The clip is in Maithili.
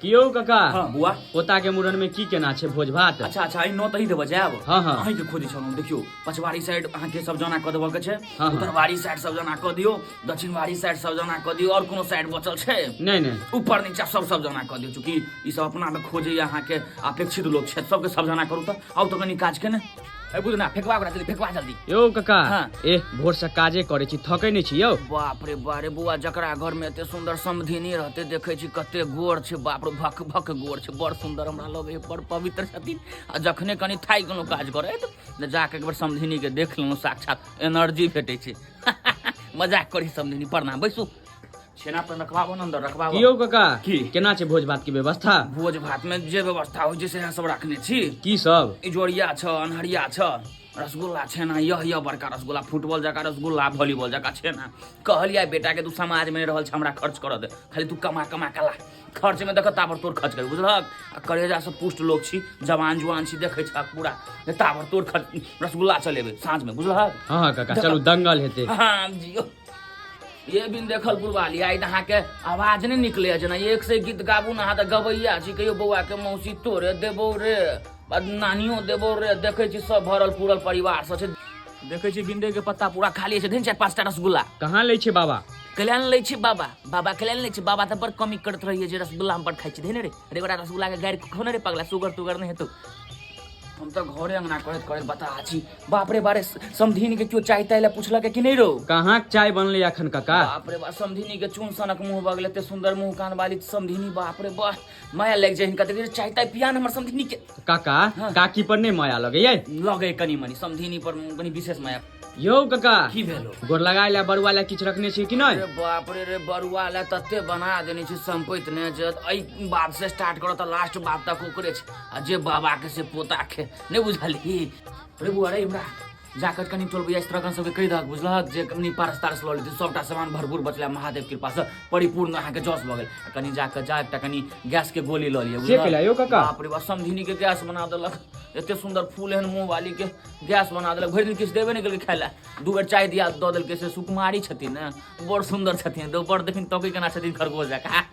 कियो काका हाँ बुआ। पोता के मुड़न में की केना छै भोज भात? अच्छा अच्छा आई 9 तही देबो जायब। हाँ, हाँ। अहीं के खोजै छलहुँ। देखियो पछवाड़ी साइड अहाँ के सब जना क देबो के छै, हाँ, हाँ। उत्तरवाड़ी साइड सब जना क दियो, दक्षिणवाड़ी साइड सब जना क दियो, और कोनो साइड बचल छै? नहीं ऊपर नीचा सब जना क दियो, चूंकि ई सब अपना में खोजे अहाँ के अपेक्षित लोग छै, सबके सब जना करू त आउ त कनी काज के ने ए बुझ ना फेकवा ओकरा जल्दी फेकवा जल्दी। यो काका हाँ। भोर से काजे करे छी, थकै नहीं छी यौ? बाप रे बारे बुआ, जकरा घर में एते सुंदर समधिनी रहते देखे छी कते गोर छै, बाप रे भक भक गोर छै, बड़ सुंदर हमरा लगे बड़ पवित्र छथिन। आ जखने कनी थाकि गेलहुँ काज करैत त जाके एक बार समधिनी के देख लेलहुँ, साक्षात एनर्जी भेटै छै। मजाक करी समधिनी, प्रणाम, बैसू। छेना पर रखबाबो न, अंदर रखबाबो। कियो काका की? केना छै भोज भात के व्यवस्था? भोज भात में जे व्यवस्था होइ छै से सब रखने छी। की सब? इजोरिया छ, अनहरिया छ, रसगुल्ला छेना, यह बड़का रसगुल्ला, फुटबॉल जका रसगुल्ला, वॉलीबॉल जका छेना। कहलिया बेटा के तू समाज में रहल छ, हमरा खर्च कर दे, खाली तू कमा कमा कला खर्च में देख ताबड़तोड़ खर्च कर, बुझलक? आ करेजा से पुष्ट लोग छी, जवान जुआन छी, देखे छ पूरा ताबड़तोड़ खर्च, रसगुल्ला चलेबे साँझ में, बुझलक? हाँ काका चलू दंगल हेते। हाँ जियो। ये बिन देखल पुरवाली आई अहाँ के आवाज नहीं निकले जना, एक से गीत गाबू ना त गबैया छी, कहियो बौआ के मौसी तोरे देबो रे, नानियो देबो रे, देखे छी सब भरल पूरल परिवार सब छै, देखे छी भिंडे के पत्ता पूरा खाली छै, दिन 4-5 टा रसगुल्ला। कहाँ ले छे बाबा? कल्याण ले छी बाबा, बाबा कल्याण ले छी, बाबा त बड़ कमी करत रहिए जे रसगुल्ला हम बड़ खाइ छी, धेने रे रे बड़ा रसगुल्ला के गारि खोने रे पगला, शुगर टुगर नहीं हेतौ। हम तो घरे अंगना करत करत बता छी, बाप रे बारे समधिनी के क्यों चाय ताय ले पूछलक कि नहीं रो? कहाँ चाय बनले अखन काका? बाप रे बा, समधिनी के चून सनक मुंह बगल, एते सुंदर मुंह कान वाली समधिनी, बाप रे बा, माया लग जाए हिनका, त चाय ताय पिया न हमर समधिनी के। काका काकी पर नहीं माया लगे ये? लगे कनी मनी, समधिनी पर कनी विशेष माया। यो काका की भेलो? गोर लगाय ला बरुआ ला किछ रखने छी कि नहीं? अरे बाप रे बरुआ ला तत्ते बना देने छी संपैत ने, जे एई बात से स्टार्ट करो त लास्ट बात तक ओकरे छै, आ जे बाबा के से पोता के नहीं बुझली। रे बुआ रे हमरा जाकर कनी टोल भैया स्त्रगन सबके कहि दहक, बुझलक? जे कनी पारस तारस ल लेती, सबटा सामान भरपूर बचला, महादेव कृपा से परिपूर्ण अहाँ के जस भ गेल। कनी जाकर जा एकटा कनी गैस के गोली ल लिया, से केला यो काका? बाप रे बा, समधिनी के गैस बना देलक, एते सुंदर फूल एहन मुंह वाली के गैस बना देलक, भरि दिन किछु देबे नहीं केलकै खाय ला, 2 बेर चाय दिया द देलकै, से सुकुमारी छथिन ने, बड़ सुंदर छथिन, बड़ देखिन तकै केना छथिन खरगोश जका।